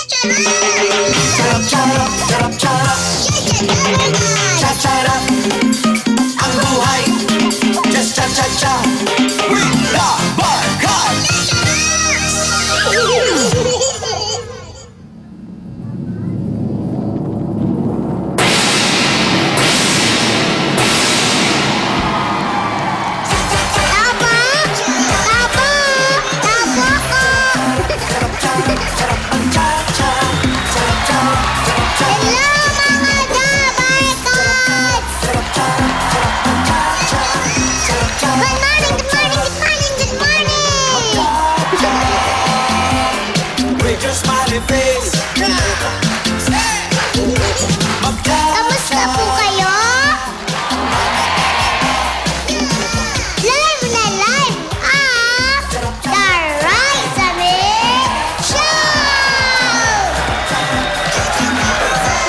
Charap, charap, charap. Cha-charap. Ang buhay. Just cha-cha-cha. We the Barkads. Kamusta po kayo? Live na live ang The Rise and Show!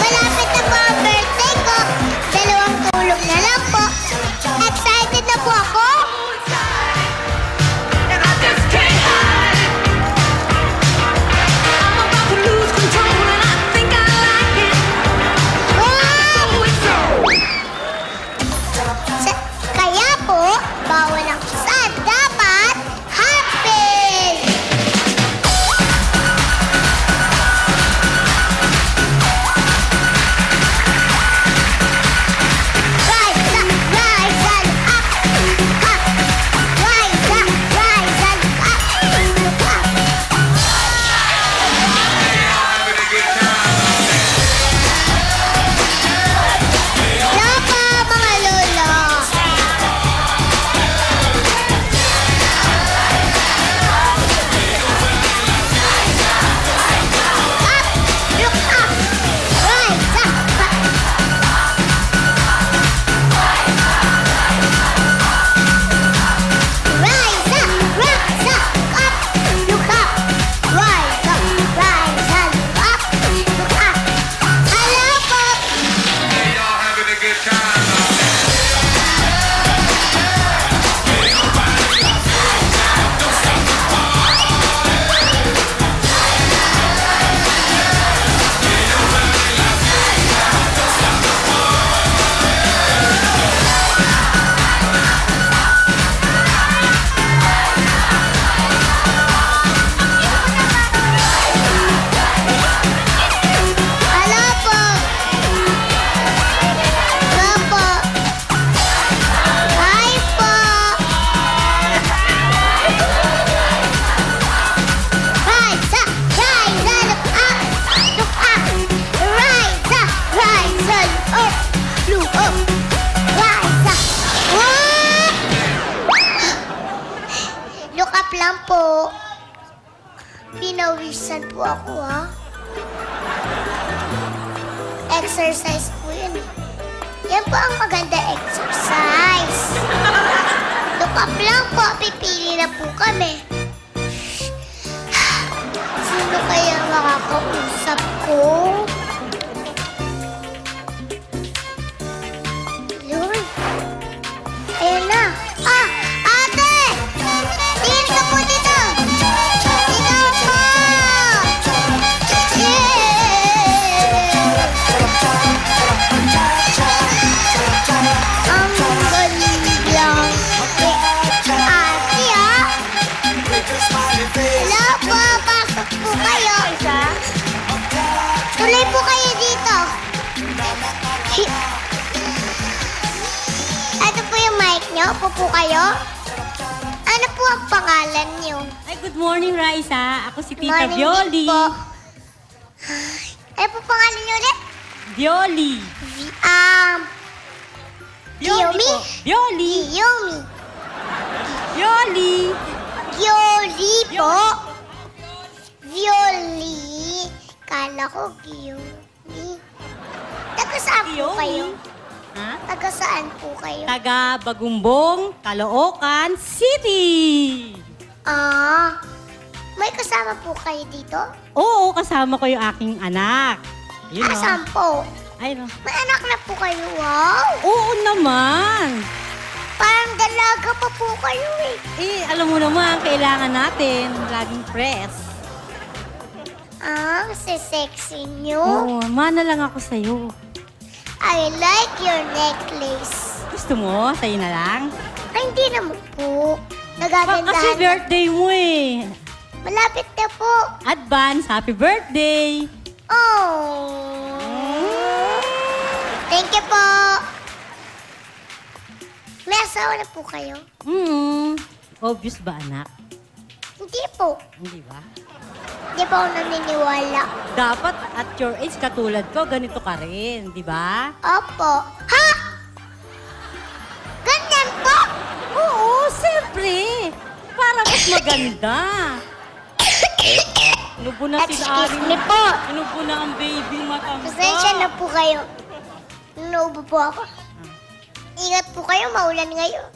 Malapit na po ang birthday ko. 2 tulog na lang po. Excited na po ako. Kaya po, bawal ang isa. Dapat happy! Rise up, rise and up, up. Rise up, rise and up, up. Hello po, mga lolo. Look up lang po. Pinawisan po ako, ha? Exercise po yun. Yan po ang maganda exercise. Look up lang po. Pipili na po kami. Sino kaya makakausap ko? Yun. Ayan na. Ah! Ate! Tingin ka po dito! Ikaw po! Ang gandang ate, ha? Hello po! Pasok po kayo. Tuloy po kayo dito. Ito po yung mic nyo. Upo po kayo. Ano po ang pangalan nyo? Ay, good morning, Raisa. Ako si Tita Morning Violi. din po. Ano po pangalan nyo ulit? Violi. Kiyomi? po. Violi. Kiyomi. Violi. Violi po. Violi. Kala ko Kiyomi. Taga saan po Kiyomi. kayo? Ha? Taga saan po kayo? Taga Bagumbong, Caloocan City. May kasama po kayo dito? Oo, kasama ko yung aking anak. Yun, oh. Asan po? Ay, no. May anak na po kayo, wow! Oo naman. Parang dalaga pa po kayo eh. Eh, alam mo naman, kailangan natin laging fresh. ang sexy niyo. Oo, mana lang ako sa'yo. I like your necklace. Gusto mo? Sa'yo na lang? Ay, hindi naman po. Kasi Nagagandahan na. birthday mo eh. Malapit na po. Advance, happy birthday! Oh. Thank you po. May asawa na po kayo? Obvious ba, anak? Hindi po. Hindi ba? Hindi po ako naniniwala. Dapat at your age, katulad ko, ganito ka rin, di ba? Opo. Ha? Ganyan po? Oo, siyempre. Para mas maganda. Inubo na si Excuse Ari. me po. Inubo na ang baby matangka. Pasensya na po kayo. Inuubo po ako. Ingat po kayo, maulan ngayon.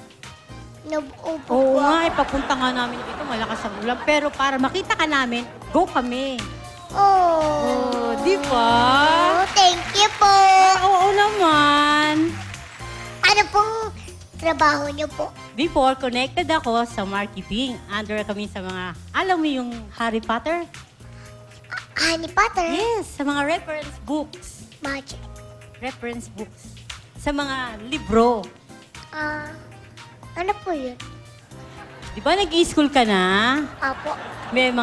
Inuubo po Oo ako. nga, ipapunta nga namin dito, malakas ang ulan. Pero para makita ka namin, go kami. Oh. Di ba? Oh, thank you po. Oo naman. Ano pong trabaho niyo po? Before, connected ako sa marketing. Under kami sa mga, alam mo yung Harry Potter? Honey Potter? Yes, sa mga reference books. Magic. Reference books. Sa mga libro. Ano po yun? Di ba nag-i-school ka na? Apo. Meron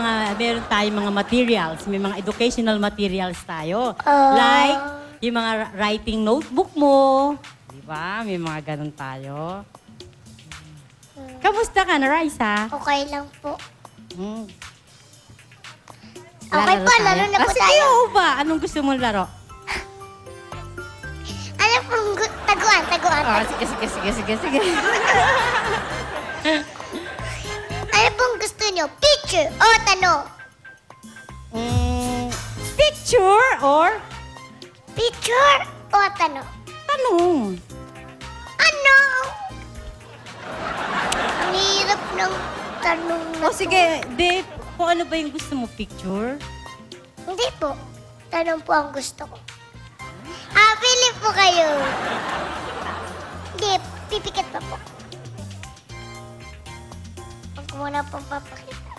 tayong mga materials, may mga educational materials tayo. Ah. Like, yung mga writing notebook mo. Di ba? May mga ganun tayo. Kamusta ka na, Raisa? Okay lang po. Hmm. Okay po, laro na po Sige, tayo. oo ba? Anong gusto mong laro? Ano pong taguan? Sige. Ano pong gusto niyo? Picture o tanong? Picture or Picture o tanong? tanong? Ano? Ang hirap ng tanong na O sige, Dave, kung ano ba yung gusto mo, picture? Hindi po. Tanong po ang gusto ko. Pili po kayo. Hindi, pipikit pa po. Huwag ko muna pong papakita.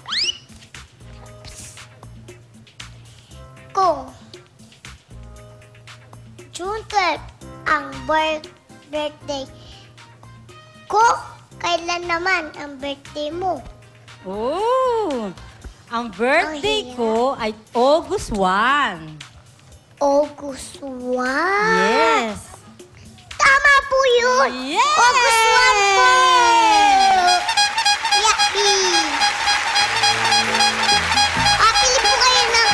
Kung June 12 ang birthday ko, kailan naman ang birthday mo? Oh! Ang birthday Ang hirap. ko ay August 1. August 1? Yes! Tama po yun! Yes! August 1 po! Yucky! Pili po kayo ng...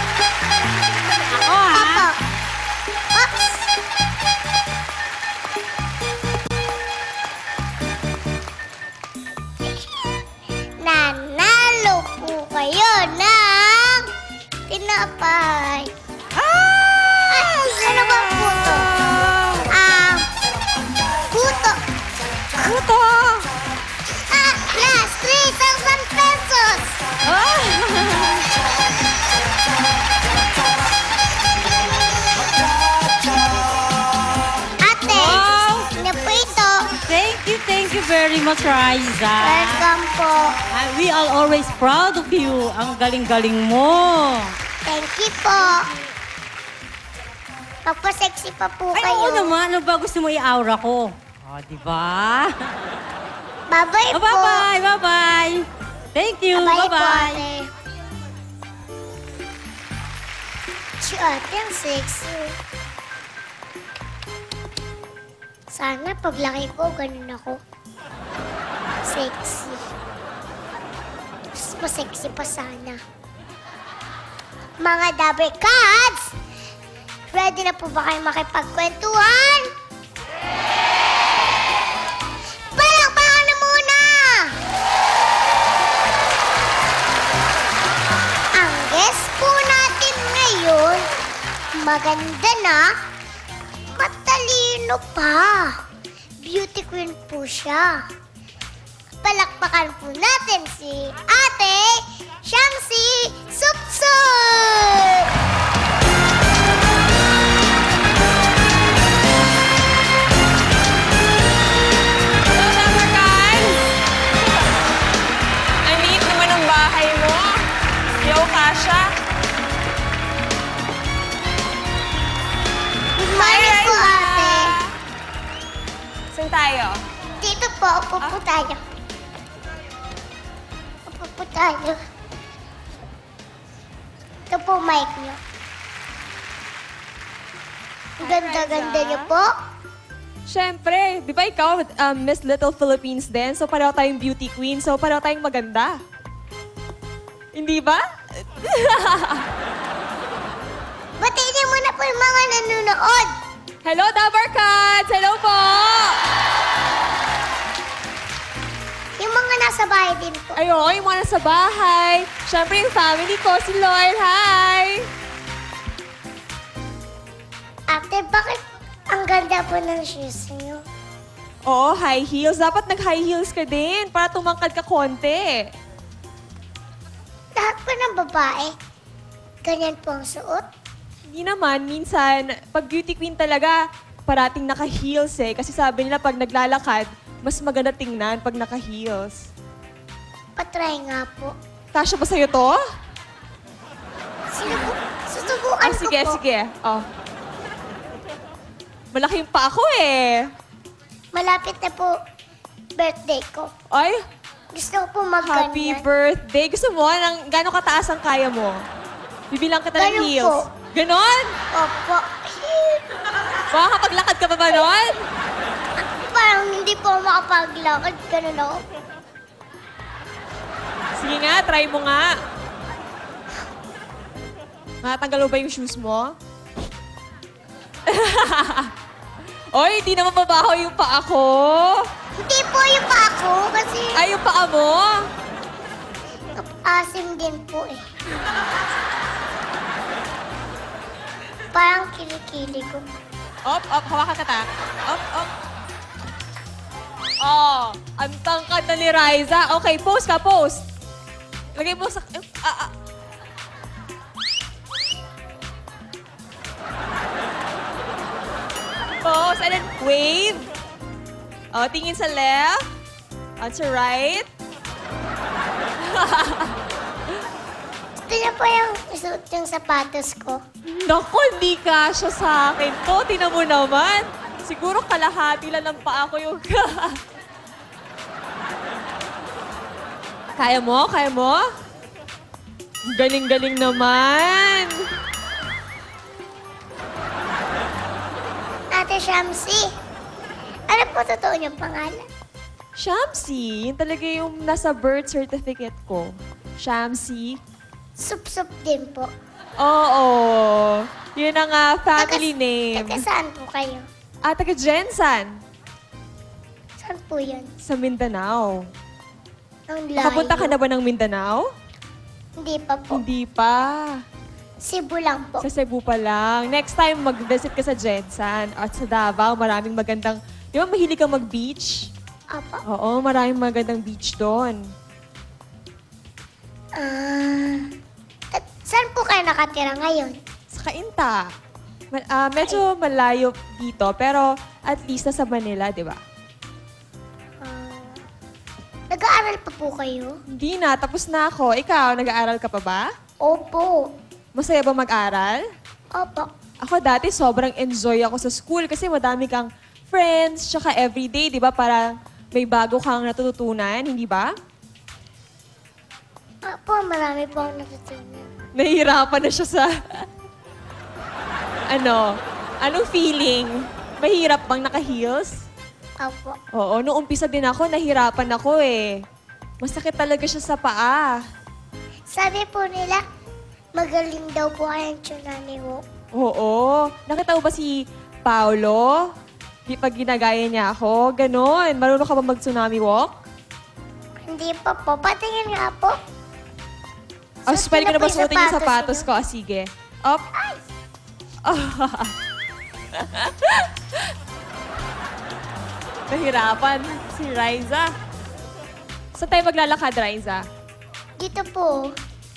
Ako ha? Opo. Oops! Nanalo po kayo ng tinapay. Ay, ano ba po to? Puto. Puto! Last 3,000 pesos. Ate, Wow! ano po ito? Thank you very much, Raisa. Welcome po. We are always proud of you. Ang galing-galing mo. Thank you po. Magpa-sexy pa po Ay, kayo. oo naman. Ano ba gusto mo i-aura ko? Oh, di ba? Bye-bye Oh, po. bye-bye, bye-bye. Thank you, Bye-bye po, bye-bye. ate. Si ate ang sexy. Sana paglaki ko, ganun ako. Sexy. Mas sexy pa sana. Mga Dabber Cats! Ready na po ba kayo makipagkwentuhan? Palakpakan na muna! Ang guest po natin ngayon, maganda na, matalino pa. Beauty queen po siya. Palakpakan po natin si Ate Shamsi Supsup! Hello, Dabber Cats! Ang liit naman ang bahay mo. Yo, Kasha. tayo? Dito po, upo po tayo. Upo po tayo. Ito po mic niyo. Ang ganda-ganda niyo po. Siyempre, di ba ikaw, Miss Little Philippines din? So pareho tayong beauty queen. So pareho tayong maganda. Hindi ba? Batiin niyo muna po yung mga nanonood. Hello, Dabarkads! Hello po! Yung mga nasa bahay din po. Ayo, yung mga nasa bahay. Siyempre, yung family ko, si Lloyd. Hi! Ate, bakit ang ganda po ng shoes niyo? Oo, high heels. Dapat nag-high heels ka din para tumangkad ka konti. Lahat po ng babae, ganyan po ang suot. Hindi naman, minsan, pag beauty queen talaga, parating naka-heels eh. Kasi sabi nila pag naglalakad, mas maganda tingnan pag naka-heels. Patry nga po. Kasya ba sa'yo to? Susubukan ko Sige, po. sige. Oh. Malaki yung pa ako eh. Malapit na po birthday ko. Ay, Gusto ko po happy magganyan. birthday. Gusto mo, gano'ng kataas ang kaya mo? Bibilang kita ng Ganun heels. po. Ganon? Opo. Makakapaglakad ka pa ba nun? Parang hindi po ako makapaglakad. Ganun ako. Sige nga, try mo nga. Matanggal mo ba yung shoes mo? Oy, di naman babaho yung paa ko. Hindi po yung pa ako kasi Ay, yung paa mo? asim din po eh. Parang kilikili ko. Op, hawakan ka ta. Op. Oh, ang tangkad na ni Riza. Okay, post ka, post. Lagay mo sa... Pose, and then wave. Oh, tingin sa left. At sa right. Gusto niya po yung isuot yung sapatos ko. Naku, hindi kasya sa akin to. Tingnan mo naman. Siguro kalahati lang ng paa ko yung... Kaya mo? Kaya mo? Galing-galing naman. Ate Shamsi, ano po totoo niyong pangalan? Shamsi, yun talaga yung nasa birth certificate ko. Shamsi. Sup-sup din po. Oo. Yun ang family name. Taga saan po kayo? Taga Jensan. Saan po yun? Sa Mindanao. Ang layo. Nakapunta ka na ba ng Mindanao? Hindi pa po. Hindi pa. Cebu lang po. Sa Cebu pa lang. Next time, mag-visit ka sa Jensan at sa Davao. Maraming magandang... Di ba mahilig kang mag-beach? Apa. Oo, maraming magandang beach doon. At saan po kayo nakatira ngayon? Sa Cainta. Medyo malayo dito, pero at least nasa Manila, di ba? Nag-aaral pa po kayo? Hindi na, tapos na ako. Ikaw, nag-aaral ka pa ba? Opo. Masaya ba mag-aral? Opo. Ako dati, sobrang enjoy ako sa school kasi madami kang friends, tsaka everyday, di ba? Para may bago kang natututunan, hindi ba? Opo, marami po akong natutunan. Nahihirapan na siya sa... Anong feeling? Mahirap bang naka-heels? Opo. Oo, nung umpisa din ako, nahirapan ako eh. Masakit talaga siya sa paa. Sabi po nila, magaling daw po kayang tsunami walk. Oo. Nakita mo ba si Paolo? Di pag ginagaya niya ako, ganon. Marunong ka ba mag-tsunami walk? Hindi pa po. Patingin nga po. Pwede ko na ba yung suotin yung sapatos niyo? ko? Sige. Up. Nahirapan si Riza. Saan tayo maglalakad, Riza? Dito po.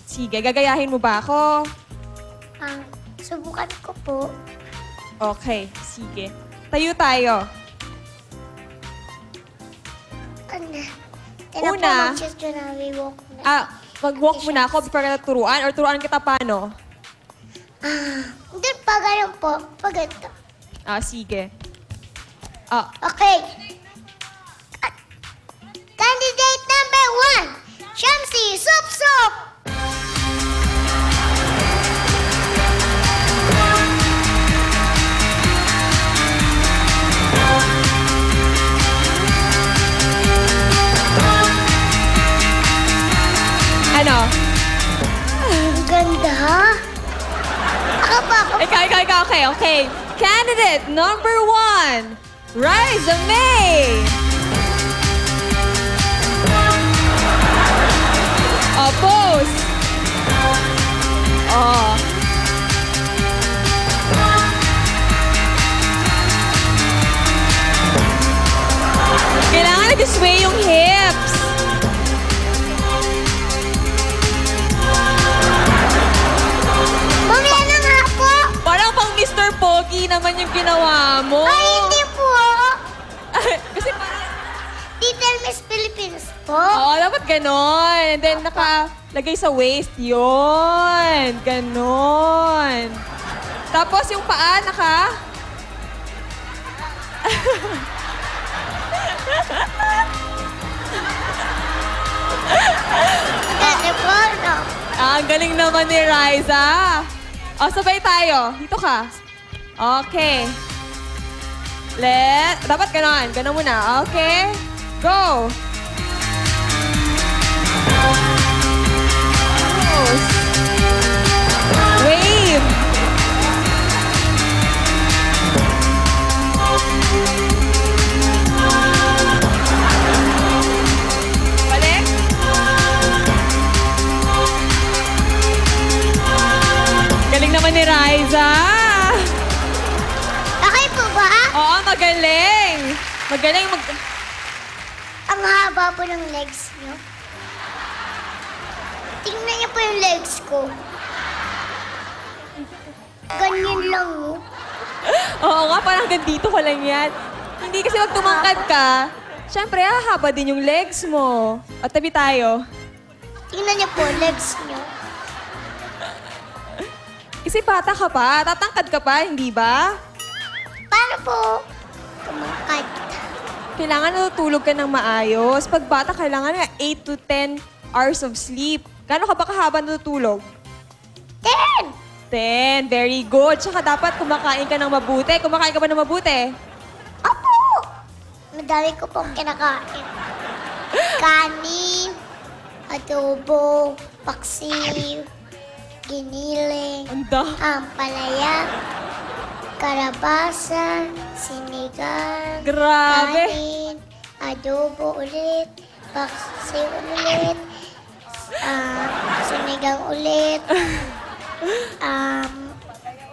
Sige, gagayahin mo ba ako? Subukan ko po. Okay, sige. Tayo tayo. Tina Una. po mag-tsunami walk na. Mag-walk muna ako before ka turuan or turuan kita paano? Hindi pa ganun po. Pag ito. Sige. Okay. Shamsi, sup, sup! Ano? Ang ganda, ha? Ako pa, ako. Ikaw. Okay. Candidate number 1, Riza May. Pose. Oh. Kailangan nag-sway yung hips. Mamaya na nga po. Parang pang Mr. Pogi naman yung ginawa mo. Ay, hindi po. Kasi parang... Little Miss Philippines po. Oo, dapat ganon. And then nakalagay sa waist. Yun. Ganon. Tapos yung paa, Ganda po, no? Ang galing naman ni Riza. O, sabay tayo. Dito ka. Okay. Dapat ganon. Ganon muna. Okay. Go. Pose. Wave. Balik. Galing naman ni Riza. Okay po ba? Oo, magaling. Ang haba po ng legs niyo. Tingnan niyo po yung legs ko. Ganyan lang, oh. Oo nga, parang hanggang dito ko lang yan. Hindi kasi wag tumangkad ka. Siyempre, hahaba din yung legs mo. O, tabi tayo. Tingnan niyo po, legs niyo. Kasi bata ka pa, tatangkad ka pa, hindi ba? Paano po tumangkad? Kailangan natutulog ka ng maayos. Pag bata, kailangan na 8 to 10 hours of sleep. Gano'n ka ba kahaba natutulog? 10! 10. Very good. Tsaka dapat kumakain ka ng mabuti. Kumakain ka ba ng mabuti? Opo! Madami ko pong kinakain. Kanin, adobo, paksiw, giniling, ampalaya, karabasan, sinigang, Grabe. kanin, adobo ulit, paksiw ulit, sinigang ulit,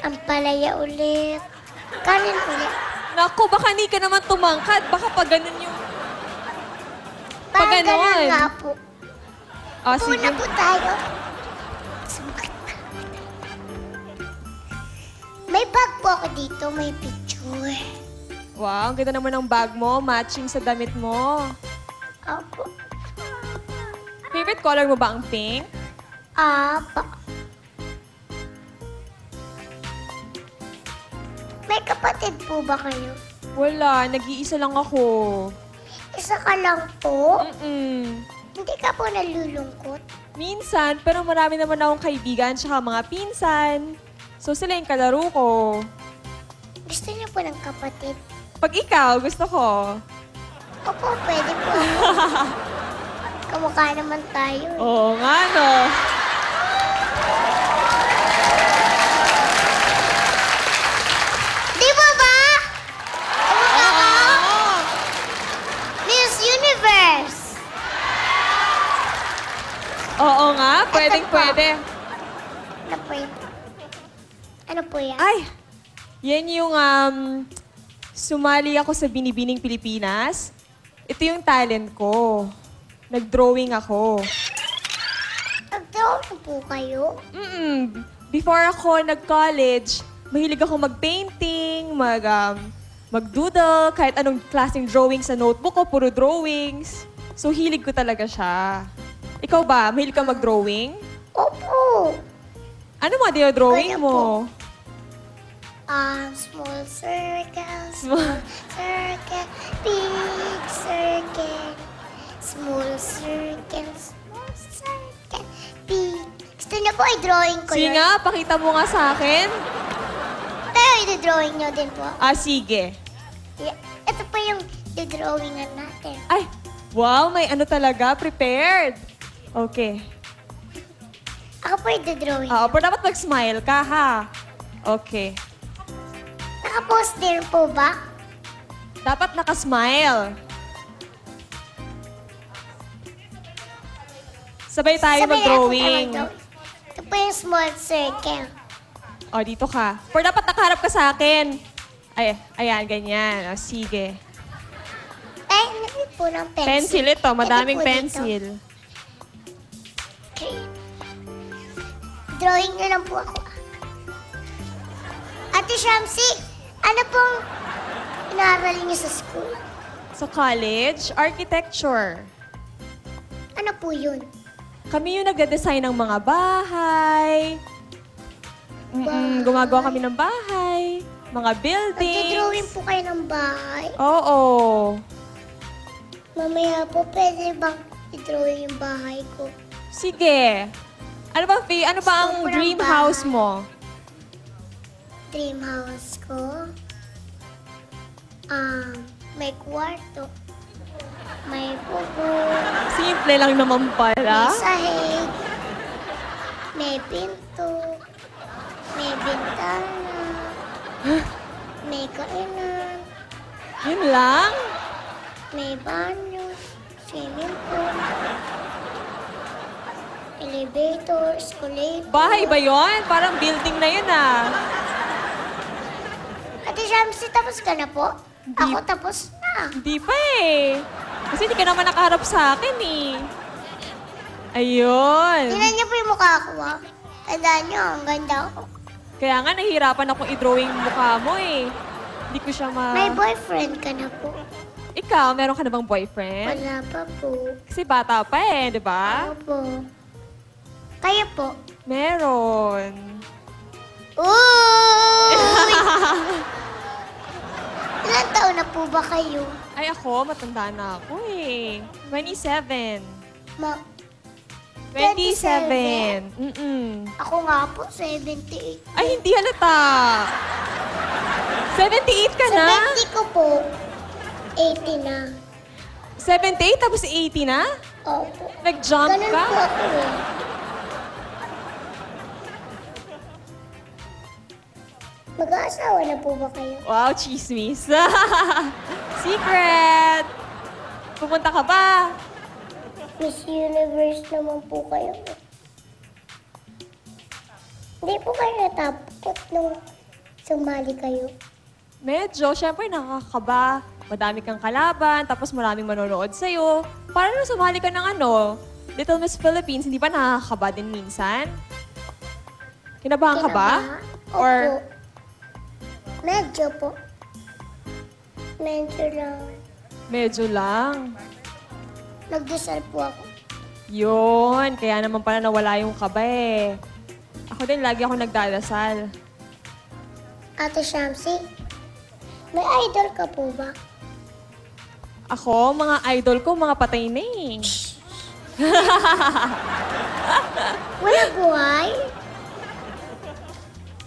ampalaya ulit, kanin ulit. Naku, baka hindi ka naman tumangkad. Baka pag ganun yung... Pag Parang ganun ganon. nga po. Ah, Una sige. po tayo. Sumakit na. May bag po ako dito, may picture. Wow, ang ganda naman ng bag mo. Matching sa damit mo. Opo. Favorite color mo ba ang pink? May kapatid po ba kayo? Wala, nag-iisa lang ako. Isa ka lang po? Mm-mm. Hindi ka po nalulungkot? Minsan, pero marami naman akong kaibigan tsaka mga pinsan. So sila yung kalaro ko. Gusto niyo po ng kapatid? Pag ikaw, gusto ko. Opo, pwede po. Kamukha naman tayo. Oo nga, no? Di ba ba? Kamukha ka? Miss Universe! Oo nga, pwedeng Ito po. pwede. Ano po yun? Ano po yan? Ay, yan yung sumali ako sa Binibining Pilipinas. Ito yung talent ko. Nag-drawing ako. Nag-drawing po kayo? Before ako nag-college, mahilig ako mag-painting, mag-doodle, kahit anong klaseng drawing sa notebook ko, puro drawings. So, hilig ko talaga siya. Ikaw ba? Mahilig ka mag-drawing? Opo. Ano mga dinodrawing Kaya mo? Small circle, small circle, big circle, small circle, small Gusto niyo po i-drawing ko Sige yun? nga, pakita mo nga sa akin. Pero i-drawing niyo din po. Ah, sige. Ito po yung i-drawingan natin. Ay, wow, may ano talaga, prepared. Okay. Ako po i-drawing. Oo, pero dapat mag-smile ka, ha? Okay. Nakapost din po ba? Dapat nakasmile. Sabay tayo Sabay mag-drawing. natin tayo mag-drawing. Ito po yung small circle. O, dito ka. Pero dapat nakaharap ka sa akin. Ay, ayan, ganyan. O, sige. Ay, naglit po ng pencil. Pencil ito, madaming Ito po pencil. dito. Okay. Drawing na lang po ako. Ate Shamsi, ano pong inaral niyo sa school? Sa college, architecture. Ano po yun? Kami yung nagde-design ng mga bahay. Gumagawa kami ng bahay. Mga buildings. Nagdodrawing po kayo ng bahay. Oo. Mamaya po, pwede bang i-drawing yung bahay ko? Sige. Ano ba, Faye? Ano ba ang Gusto ko ng dream bahay. house mo? Dream house ko? May kwarto. May bubong. Simple lang naman May pala. sahig. May pinto. May bintana. May kainan. Yun lang? May banyo. Swimming pool. Elevator. Escalator. Bahay ba yon? Parang building na yun ah. Ate Shamsi, tapos ka na po? Ako tapos na. Hindi pa eh. Kasi hindi ka naman nakaharap sa akin eh. Ayun. Tingnan niyo po yung mukha ko, ha? Tandaan niyo, ang ganda ko. Kaya nga nahihirapan akong i-drawing yung mukha mo eh. Hindi ko siya May boyfriend ka na po. Ikaw, meron ka na bang boyfriend? Wala pa po. Kasi bata pa eh, di ba? Opo. Kayo po. Meron. Uy! Ilan taon na po ba kayo? Ay ako, matanda na ako eh. 27. Ma 27. Mm-mm. Ako nga po, 78. Ay, hindi halata. 78 ka na? 70 ko po, 80 na. 78 tapos 80 na? Opo. Nag-jump Ganun ka? po ako eh. Mag-aasawa na po ba kayo? Wow, chismis. Secret! Pupunta ka ba? Miss Universe naman po kayo. Hindi po kayo natakot nung sumali kayo. Medyo, syempre nakakaba. Madami kang kalaban, tapos maraming manonood sa'yo. Para nung sumali ka ng Little Miss Philippines, hindi ba nakakaba din minsan? Kinabahan ka ba? Opo. Or Medyo po. Medyo lang. medyo lang? Nagdasal po ako. Yun, kaya naman pala nawala yung kaba eh. Ako din, lagi ako nagdadasal. Ate Shamsi, may idol ka po ba? Ako, mga idol ko, mga patay na eh. Wala buhay?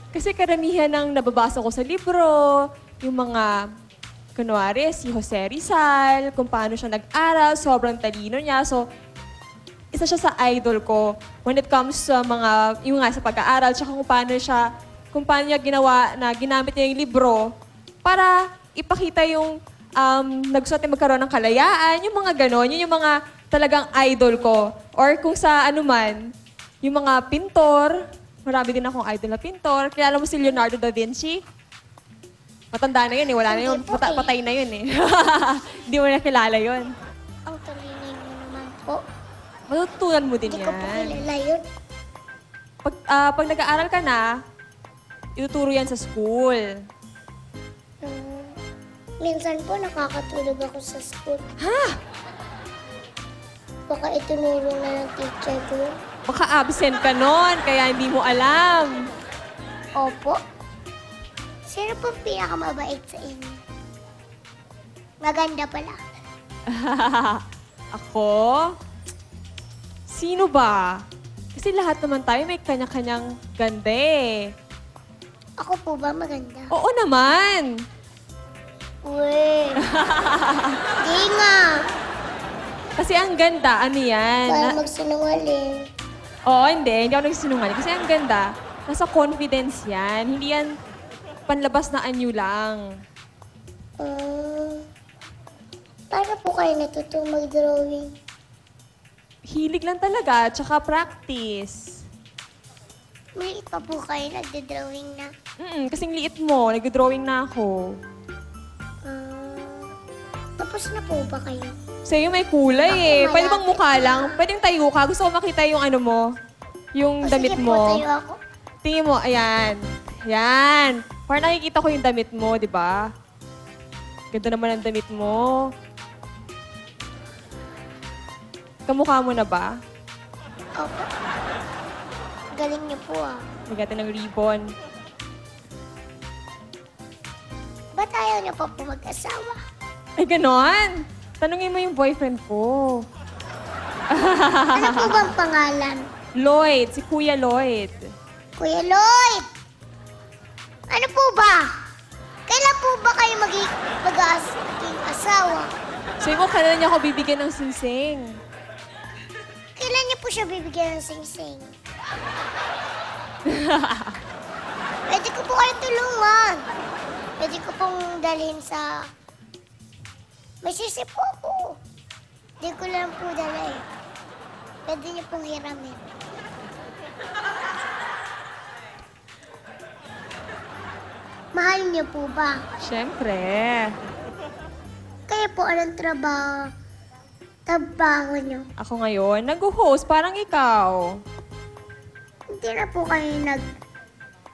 Kasi karamihan ng nababasa ko sa libro, yung mga, kunwari, si Jose Rizal, kung paano siya nag-aral, sobrang talino niya. So, isa siya sa idol ko when it comes sa mga, yung nga sa pag-aaral, tsaka kung paano niya ginawa na ginamit niya yung libro para ipakita yung nagsuot na magkaroon ng kalayaan, yung mga ganon, yun yung mga talagang idol ko. Or kung sa anuman, yung mga pintor, marami din akong idol na pintor. Kilala mo si Leonardo da Vinci? Matanda na yun eh. Wala na yun. Hindi po eh. Patay na yun eh. Hindi mo na kilala yun. Ang talino niyo naman po. Matutunan mo din Hindi ko po yan. kilala yun. Pag nag-aaral ka na, ituturo yan sa school. Minsan po nakakatulog ako sa school. Ha? Baka itinuro na ng teacher ko yun. Baka absent ka nun, kaya hindi mo alam. Opo. Sino po pinakamabait sa inyo? Maganda pala. Ako? Sino ba? Kasi Kasi lahat naman tayo may kanya-kanyang ganda eh. Ako po ba maganda? Oo naman. Uy. Di nga. Kasi ang ganda, ano yan? Para magsinungaling. Oo, hindi ako nagsinungaling. Kasi ang ganda, nasa confidence yan. Hindi yan panlabas na anyo lang. Paano po kayo natutong mag-drawing? Hilig lang talaga, tsaka practice. Maliit pa po kayo nagda-drawing na. Kasing liit mo, nag-drawing na ako. Tapos na po ba kayo? Sa'yo may kulay eh. Ako, Pwede bang malapit mukha na. lang? Pwedeng tayo ka. Gusto ko makita yung ano mo. Yung damit Sige mo. po, tayo ako. Tingin mo, ayan. Yan. Parang nakikita ko yung damit mo, di ba? Ganda naman ang damit mo. Kamukha mo na ba? Opo. Galing niyo po ah. Nagati ng ribbon. Ba't ayaw niyo pa po mag-asawa? Ay, ganon. Tanungin mo yung boyfriend ko. Ano po bang pangalan? Lloyd, si Kuya Lloyd. Kuya Lloyd! Ano po ba? Kailan po ba kayo maging asawa? Sabi mo, kailan niya ako bibigyan ng singsing? Kailan niyo po siya bibigyan ng sing-sing? Pwede ko po kayo tulungan. Pwede ko pong dalhin sa... May sisi po ako. Di ko lang po dala eh. Pwede niyo pong hiramin. Mahal niyo po ba? Siyempre. Kaya po anong trabaho niyo? Ako ngayon, nag-host, parang ikaw. Hindi na po kayo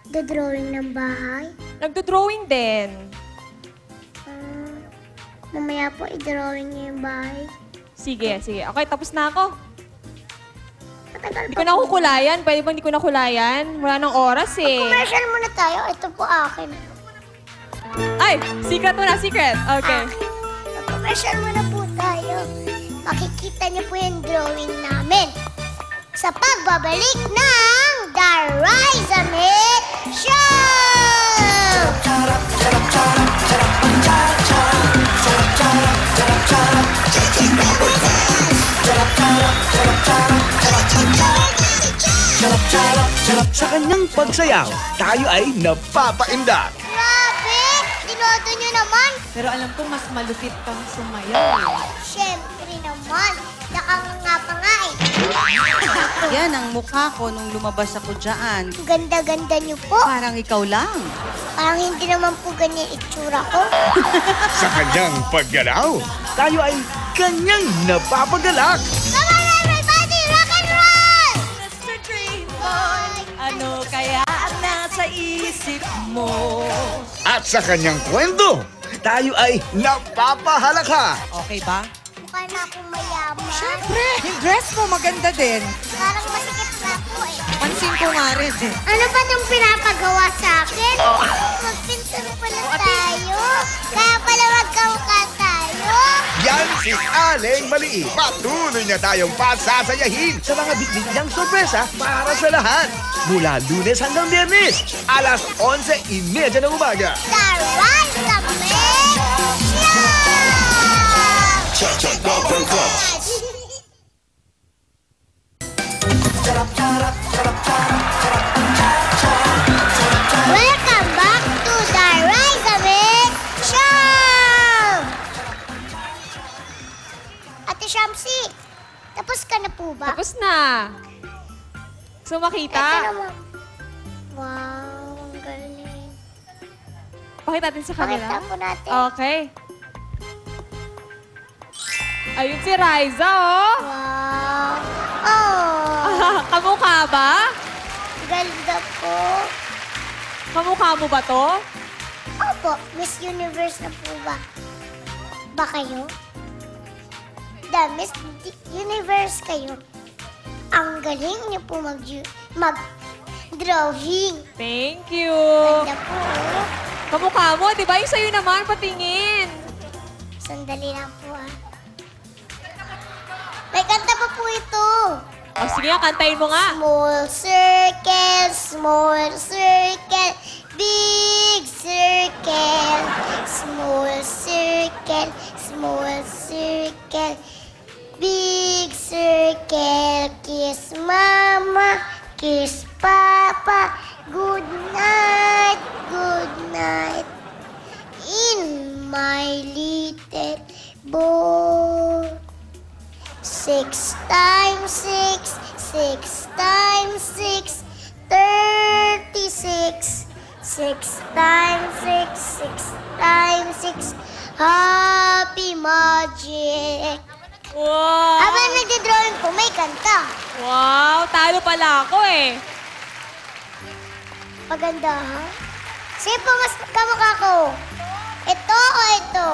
nag-drawing ng bahay? Nagdo-drawing din. Mamaya po i-drawing niyo yung bahay. Sige, sige. Okay, tapos na ako. Matagal Hindi pa ko na po. kukulayan. Pwede ba hindi ko na kulayan? Wala nang oras eh. Commercial muna tayo. Ito po akin. Ay! Secret muna, secret. Okay. Commercial muna po tayo. Makikita niyo po yung drawing namin sa pagbabalik ng The Rise Amid Show! Sa kanyang pagsayaw, tayo ay napapaindak. Grabe! Dinodo niyo naman. Pero alam ko, mas malupit kang sumayaw. Siyempre naman. Nakanganga pa nga eh. Yan ang mukha ko nung lumabas ako dyan. Ganda-ganda niyo po. Parang ikaw lang. Parang hindi naman po ganyan itsura ko. Sa kanyang paggalaw, tayo ay kanyang napapagalak. Come on everybody! Rock and roll! Mr. Dream Boy, ano kaya ang nasa isip mo? At sa kanyang kwento, tayo ay napapahalaka. Okay ba? Mukha na akong mayaman. Siyempre, yung dress mo maganda din. Parang masikip na ako eh. Pansin ko nga rin eh. Ano ba itong pinapagawa sa akin? Magpinsan pala tayo. Kaya pala magkamukha tayo. Yan si Aleng Maliit. Patuloy na tayong pasasayahin sa mga bitbit niyang sorpresa para sa lahat. Mula Lunes hanggang Biyernes, alas 11:30 ng umaga. The Rise Amid Welcome back to The Rise Amid Show! Ate Shamsi, tapos ka na po ba? Tapos na. Gusto Ito makita? naman. Wow, ang galing. Pakita natin sa camera. Pakita po natin. Okay. Ayun si Riza, oh. Wow. Oh, Kamukha ba? ganda po. Kamukha mo ba to? Opo, Miss Universe na po ba? Ba kayo? The Miss Universe kayo. Ang galing niyo po mag-drawing. Thank you. Ganda po. Kamukha mo, di ba? Yung sa'yo naman, patingin. Sandali lang po ah. May kanta pa po ito. O sige, kantayin mo nga. Small circle, big circle. Small circle, big circle. Kiss mama, kiss papa. Good night, in my little boat. 6 times 6, 6 times 6, 36. 6 times 6, 6 times 6, happy magic. Wow! Habang nagdodrawing po, may kanta. Wow, talo pala ako eh. Maganda, ha? Sino po mas kamukha ko? Ito o ito?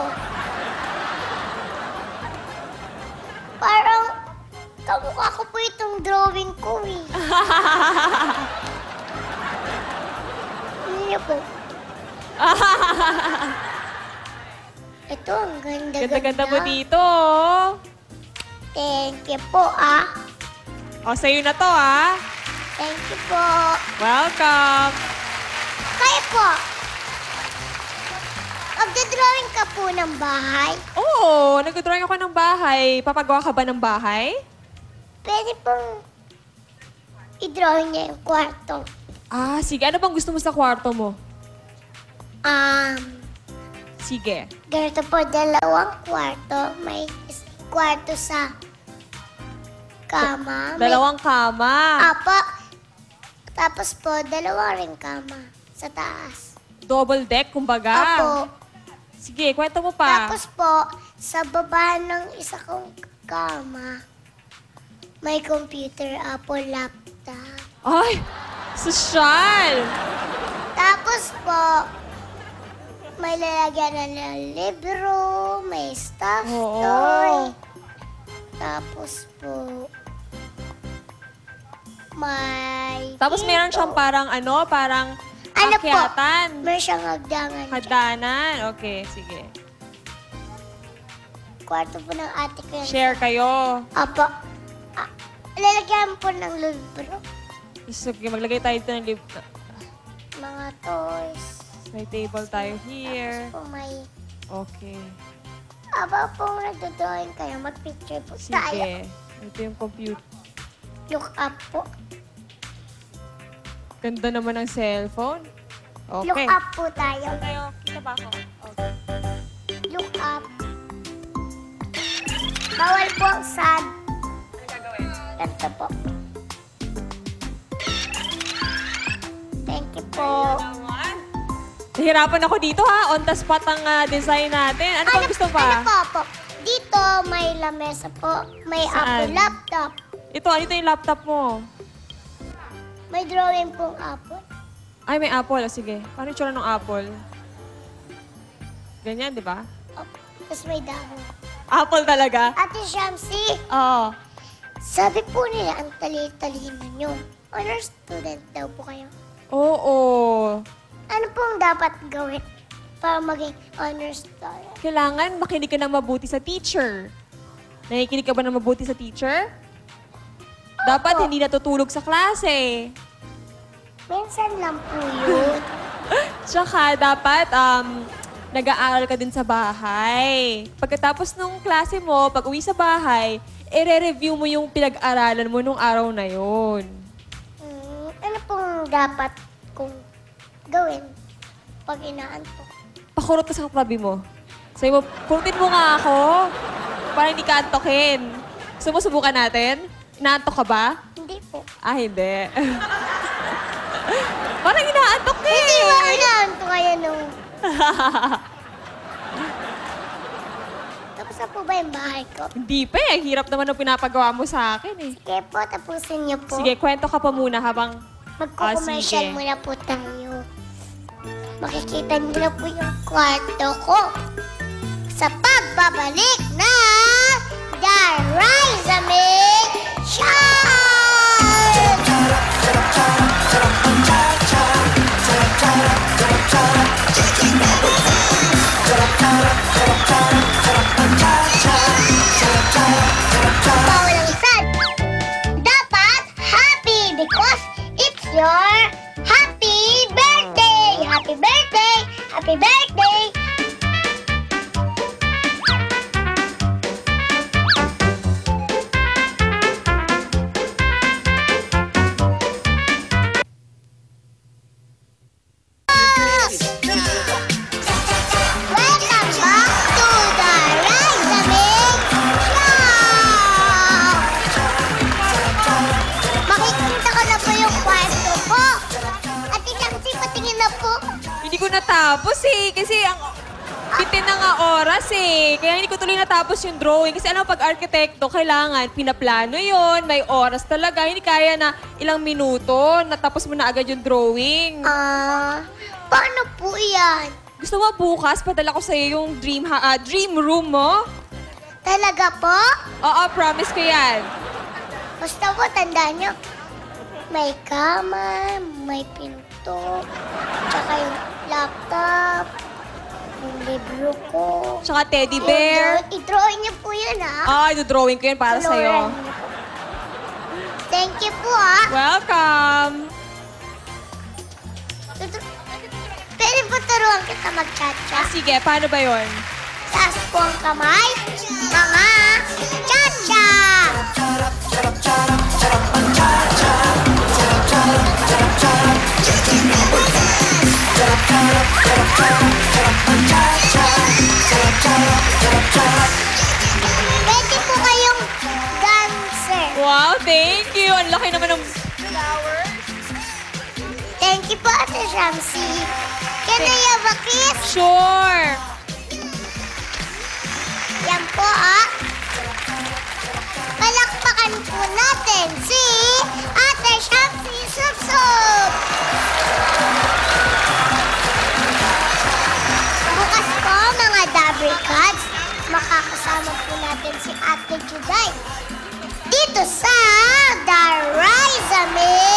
Parang kamukha ko po itong drawing ko eh. Hindi niyo po. Ito, ang ganda-ganda. Ganda-ganda mo dito. Oh. Thank you po, ah. O, sa'yo na to, ah. Thank you po. Welcome. Kayo po. Magdodrawing ka po ng bahay. Oo, nag-drawing ako ng bahay. Papagawa ka ba ng bahay? Pwede pong i-drawing niya yung kwarto. Ah, sige. Ano bang gusto mo sa kwarto mo? Sige. Ganito po, 2 kwarto. May kwarto sa kama. 2 kama. Apo. Tapos po, 2 ring kama sa taas. Double deck, kumbaga. Apo. Sige, kwento mo pa. Tapos po, sa baba ng isa kong kama, may computer, Apo, laptop. Ay, sosyal. Tapos po, may lalagyan na ng libro, may stuffed Oo. toy. Tapos po, may... Tapos meron siyang parang parang Ano po? akyatan. Meron siyang hagdangan. Hagdanan. Okay, sige. Kwarto po ng ate ko yan. Share kayo. Apo. Lalagyan po ng libro. Sige, maglagay tayo dito ng Mga toys. May table tayo here. Po may... Okay. Aba po nagdodrawing kayo, mag-picture po tayo. Sige. Ito yung computer. Look up po. Ganda naman ng cellphone. Look Okay. up po tayo. Tayo, kita ba ako? Okay. Look up. Bawal po ang sad. Ano gagawin? Ganito po. Thank you po. Nahirapan ako dito ha. On the spot ang design natin. Ano pa gusto pa? Ano po? Dito may lamesa po. May Saan? Apple laptop. Ito yung laptop mo. May drawing pong Apple. Ay, may apple. Sige. Paano yung tsura ng apple? Ganyan, di ba? Oh, tapos may dahon. Apple talaga? Ate Shamsi, Oo. sabi po nila ang talino nyo. Honor student daw po kayo. Oo. Ano pong dapat gawin para maging honor student? Kailangan makinig ka na mabuti sa teacher. Nakikinig ka ba na mabuti sa teacher? Dapat hindi natutulog sa klase. Minsan lang po yun. Tsaka dapat nag-aaral ka din sa bahay. Pagkatapos nung klase mo, pag uwi sa bahay, i-review mo yung pinag-aralan mo nung araw na yon. Ano pong dapat kong gawin pag inaantok? Pakurot ka sa katabi mo. Sabi mo, kurutin mo nga ako para hindi ka antokin. Gusto mo subukan natin? Inaantok ka ba? Hindi po. Ah, hindi. Parang inaantok ka Hindi eh. ba inaantok kaya nung... Tapos na po ba yung bahay ko? Hindi pa eh. Hirap naman ang pinapagawa mo sa akin eh. Sige po, tapusin niyo po. Sige, kwento ka pa muna habang... Magkukommercial sige. muna po tayo. Makikita niyo na po yung kwarto ko. Sa pagbabalik na The Rise Amid Show! Bawal ang isad. Dapat Happy birthday! Welcome back to the Rizaming Show! Makikita ko na po yung kwarto po. At kasi patingin na po. Hindi ko natapos eh. Kasi ang bitin na nga oras eh. Kaya hindi ko tuloy natapos yung drawing. Kasi alam mo, pag arkitekto, kailangan pinaplano yon, may oras talaga. Hindi kaya na ilang minuto, natapos mo na agad yung drawing. Paano po yan? Gusto mo bukas, padala ko sa'yo yung dream room mo? Talaga po? Oo, promise ko yan. Basta po, tandaan nyo, may kama, may pinto, tsaka yung laptop, yung libro ko. Tsaka teddy bear. I-drawing niyo po yun, ha? Drawing ko yan para sa'yo. Floran niyo po. Thank you po, ha? Welcome! Pwede po turuan kita mag-cha-cha. Sige, paano ba yon? Taas po ang kamay, mga cha-cha! Pwede po kayong dancer. Wow, thank you! Ang laki naman ng... Thank you po, Ate Shamsi. Can I have a kiss? Sure! Yan po, Palakpakan po natin si Ate Shamsi Subsub! Bukas po, mga Dabber Cats, makakasama po natin si Ate Juday dito sa The Rizaming